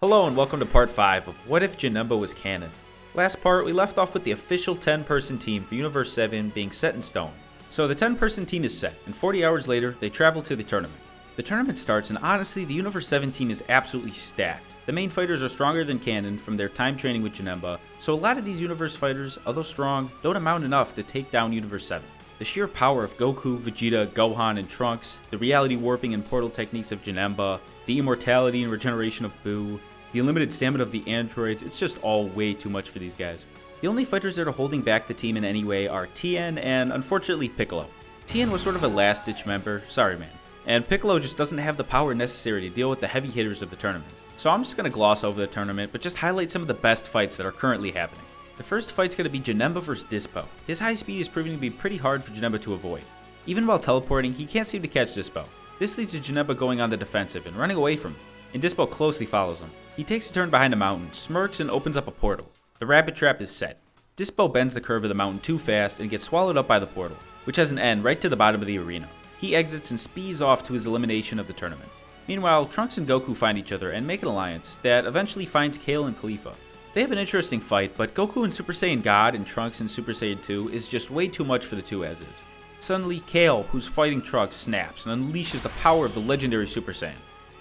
Hello and welcome to part 5 of What If Janemba Was Canon. Last part, we left off with the official 10-person team for Universe 7 being set in stone. So the 10-person team is set, and 40 hours later, they travel to the tournament. The tournament starts, and honestly, the Universe 7 team is absolutely stacked. The main fighters are stronger than canon from their time training with Janemba, so a lot of these Universe fighters, although strong, don't amount enough to take down Universe 7. The sheer power of Goku, Vegeta, Gohan, and Trunks, the reality warping and portal techniques of Janemba, the immortality and regeneration of Buu, the unlimited stamina of the androids, it's just all way too much for these guys. The only fighters that are holding back the team in any way are Tien and, unfortunately, Piccolo. Tien was sort of a last-ditch member, sorry man, and Piccolo just doesn't have the power necessary to deal with the heavy hitters of the tournament. So I'm just going to gloss over the tournament, but just highlight some of the best fights that are currently happening. The first fight's going to be Janemba vs Dispo. His high speed is proving to be pretty hard for Janemba to avoid. Even while teleporting, he can't seem to catch Dispo. This leads to Janemba going on the defensive and running away from him, and Dispo closely follows him. He takes a turn behind a mountain, smirks, and opens up a portal. The rabbit trap is set. Dispo bends the curve of the mountain too fast and gets swallowed up by the portal, which has an end right to the bottom of the arena. He exits and speeds off to his elimination of the tournament. Meanwhile, Trunks and Goku find each other and make an alliance that eventually finds Kale and Khalifa. They have an interesting fight, but Goku in Super Saiyan God and Trunks in Super Saiyan 2 is just way too much for the two as is. Suddenly, Kale, who's fighting Trunks, snaps and unleashes the power of the legendary Super Saiyan.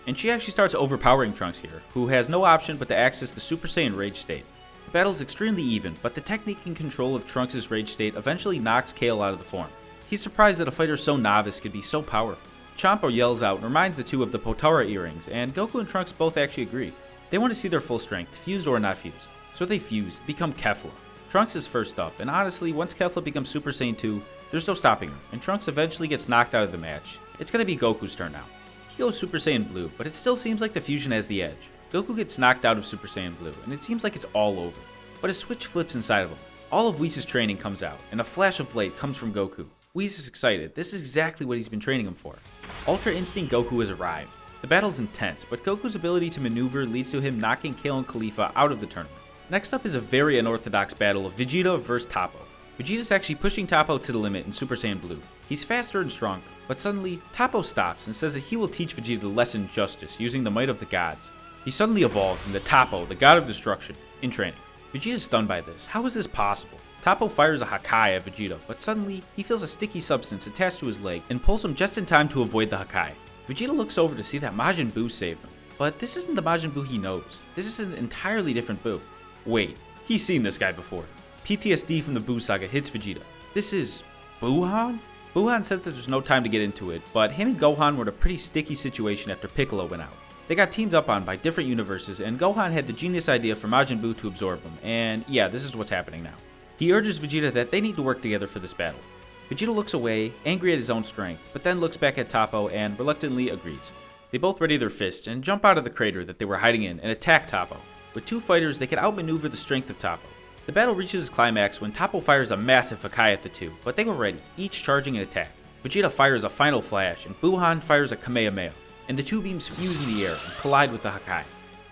And she actually starts overpowering Trunks here, who has no option but to access the Super Saiyan Rage State. The battle is extremely even, but the technique and control of Trunks' Rage State eventually knocks Kale out of the form. He's surprised that a fighter so novice could be so powerful. Champa yells out and reminds the two of the Potara earrings, and Goku and Trunks both actually agree. They want to see their full strength, fused or not fused. So they fuse, become Kefla. Trunks is first up, and honestly, once Kefla becomes Super Saiyan 2, there's no stopping her, and Trunks eventually gets knocked out of the match. It's going to be Goku's turn now. He goes Super Saiyan Blue, but it still seems like the fusion has the edge. Goku gets knocked out of Super Saiyan Blue, and it seems like it's all over. But a switch flips inside of him. All of Whis' training comes out, and a flash of light comes from Goku. Whis is excited. This is exactly what he's been training him for. Ultra Instinct Goku has arrived. The battle's intense, but Goku's ability to maneuver leads to him knocking Kale and Khalifa out of the tournament. Next up is a very unorthodox battle of Vegeta vs Toppo. Vegeta's actually pushing Toppo to the limit in Super Saiyan Blue. He's faster and stronger, but suddenly, Toppo stops and says that he will teach Vegeta the lesson justice using the might of the gods. He suddenly evolves into Toppo, the god of destruction, in training. Vegeta's stunned by this. How is this possible? Toppo fires a Hakai at Vegeta, but suddenly, he feels a sticky substance attached to his leg and pulls him just in time to avoid the Hakai. Vegeta looks over to see that Majin Buu saved him, but this isn't the Majin Buu he knows. This is an entirely different Buu. Wait, he's seen this guy before. PTSD from the Buu saga hits Vegeta. This is Buuhan? Buuhan said that there's no time to get into it, but him and Gohan were in a pretty sticky situation after Piccolo went out. They got teamed up on by different universes, and Gohan had the genius idea for Majin Buu to absorb him, and yeah, this is what's happening now. He urges Vegeta that they need to work together for this battle. Vegeta looks away, angry at his own strength, but then looks back at Toppo and reluctantly agrees. They both ready their fists and jump out of the crater that they were hiding in and attack Toppo. With two fighters, they can outmaneuver the strength of Toppo. The battle reaches its climax when Toppo fires a massive Hakai at the two, but they were ready, each charging an attack. Vegeta fires a final flash, and Buuhan fires a Kamehameha, and the two beams fuse in the air and collide with the Hakai.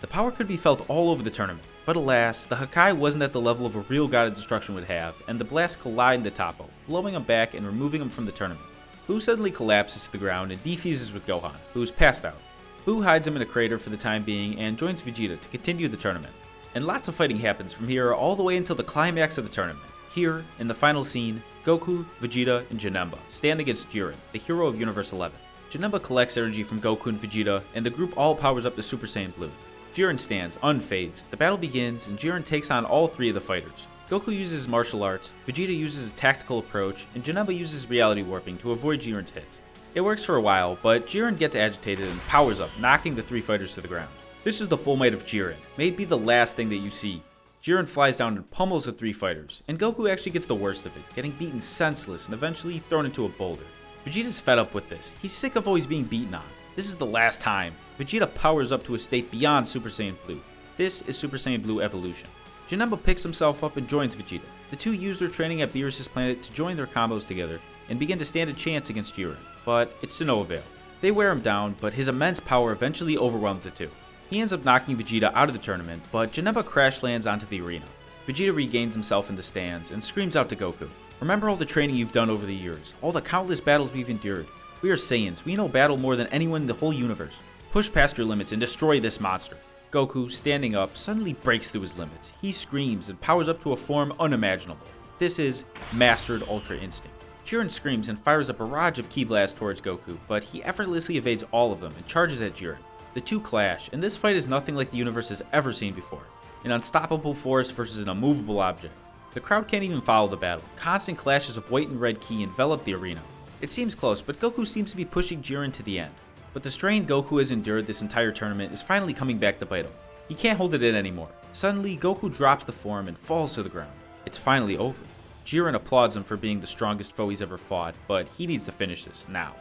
The power could be felt all over the tournament, but alas, the Hakai wasn't at the level of a real god of destruction would have, and the blast collided into Toppo, blowing him back and removing him from the tournament. Buu suddenly collapses to the ground and defuses with Gohan, who is passed out. Buu hides him in a crater for the time being and joins Vegeta to continue the tournament. And lots of fighting happens from here all the way until the climax of the tournament. Here, in the final scene, Goku, Vegeta, and Janemba stand against Jiren, the hero of Universe 11. Janemba collects energy from Goku and Vegeta, and the group all powers up to Super Saiyan Blue. Jiren stands, unfazed. The battle begins, and Jiren takes on all three of the fighters. Goku uses martial arts, Vegeta uses a tactical approach, and Janemba uses reality warping to avoid Jiren's hits. It works for a while, but Jiren gets agitated and powers up, knocking the three fighters to the ground. This is the full might of Jiren, may be the last thing that you see. Jiren flies down and pummels the three fighters, and Goku actually gets the worst of it, getting beaten senseless and eventually thrown into a boulder. Vegeta's fed up with this. He's sick of always being beaten on. This is the last time. Vegeta powers up to a state beyond Super Saiyan Blue. This is Super Saiyan Blue Evolution. Janemba picks himself up and joins Vegeta. The two use their training at Beerus' planet to join their combos together and begin to stand a chance against Jiren, but it's to no avail. They wear him down, but his immense power eventually overwhelms the two. He ends up knocking Vegeta out of the tournament, but Janemba crash lands onto the arena. Vegeta regains himself in the stands and screams out to Goku, "Remember all the training you've done over the years, all the countless battles we've endured. We are Saiyans, we know battle more than anyone in the whole universe. Push past your limits and destroy this monster." Goku, standing up, suddenly breaks through his limits. He screams and powers up to a form unimaginable. This is Mastered Ultra Instinct. Jiren screams and fires a barrage of ki blasts towards Goku, but he effortlessly evades all of them and charges at Jiren. The two clash, and this fight is nothing like the universe has ever seen before. An unstoppable force versus an immovable object. The crowd can't even follow the battle. Constant clashes of white and red ki envelop the arena. It seems close, but Goku seems to be pushing Jiren to the end. But the strain Goku has endured this entire tournament is finally coming back to bite him. He can't hold it in anymore. Suddenly, Goku drops the form and falls to the ground. It's finally over. Jiren applauds him for being the strongest foe he's ever fought, but he needs to finish this now.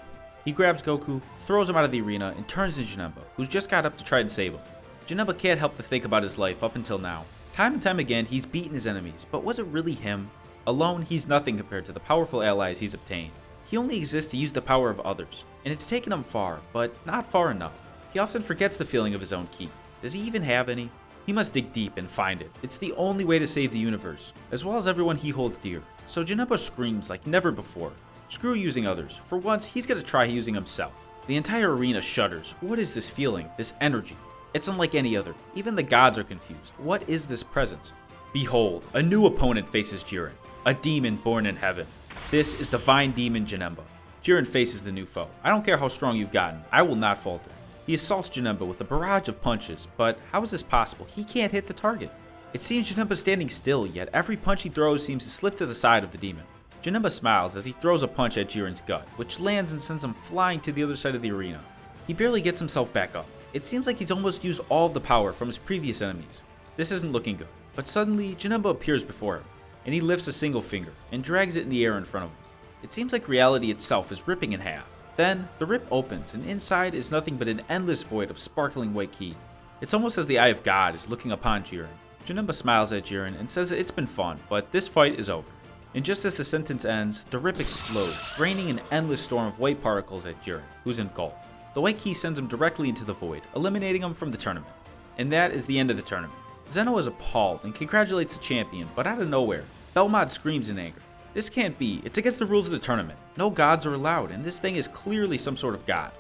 He grabs Goku, throws him out of the arena, and turns to Janemba, who's just got up to try and save him. Janemba can't help but think about his life up until now. Time and time again, he's beaten his enemies, but was it really him? Alone, he's nothing compared to the powerful allies he's obtained. He only exists to use the power of others, and it's taken him far, but not far enough. He often forgets the feeling of his own ki. Does he even have any? He must dig deep and find it. It's the only way to save the universe, as well as everyone he holds dear. So Janemba screams like never before. Screw using others. For once, he's gonna try using himself. The entire arena shudders. What is this feeling? This energy? It's unlike any other. Even the gods are confused. What is this presence? Behold, a new opponent faces Jiren. A demon born in heaven. This is Divine Demon Janemba. Jiren faces the new foe. I don't care how strong you've gotten. I will not falter. He assaults Janemba with a barrage of punches, but how is this possible? He can't hit the target. It seems Janemba's standing still, yet every punch he throws seems to slip to the side of the demon. Janemba smiles as he throws a punch at Jiren's gut, which lands and sends him flying to the other side of the arena. He barely gets himself back up. It seems like he's almost used all of the power from his previous enemies. This isn't looking good, but suddenly Janemba appears before him, and he lifts a single finger and drags it in the air in front of him. It seems like reality itself is ripping in half. Then, the rip opens, and inside is nothing but an endless void of sparkling white ki. It's almost as the eye of God is looking upon Jiren. Janemba smiles at Jiren and says that it's been fun, but this fight is over. And just as the sentence ends, the rip explodes, raining an endless storm of white particles at Jiren, who's engulfed. The white ki sends him directly into the void, eliminating him from the tournament. And that is the end of the tournament. Zeno is appalled and congratulates the champion, but out of nowhere, Belmod screams in anger. This can't be. It's against the rules of the tournament. No gods are allowed, and this thing is clearly some sort of god.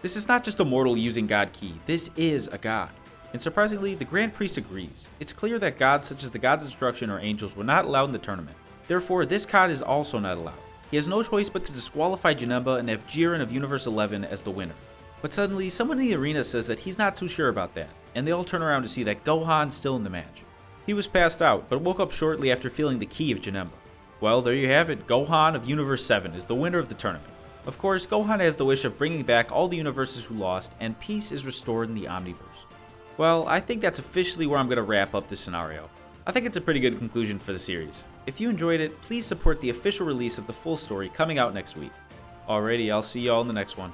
This is not just a mortal using god ki. This is a god. And surprisingly, the Grand Priest agrees. It's clear that gods such as the Gods of Destruction or angels were not allowed in the tournament. Therefore, this god is also not allowed. He has no choice but to disqualify Janemba and have Jiren of Universe 11 as the winner. But suddenly, someone in the arena says that he's not too sure about that, and they all turn around to see that Gohan's still in the match. He was passed out, but woke up shortly after feeling the ki of Janemba. Well, there you have it. Gohan of Universe 7 is the winner of the tournament. Of course, Gohan has the wish of bringing back all the universes who lost, and peace is restored in the Omniverse. Well, I think that's officially where I'm going to wrap up this scenario. I think it's a pretty good conclusion for the series. If you enjoyed it, please support the official release of the full story coming out next week. Alrighty, I'll see y'all in the next one.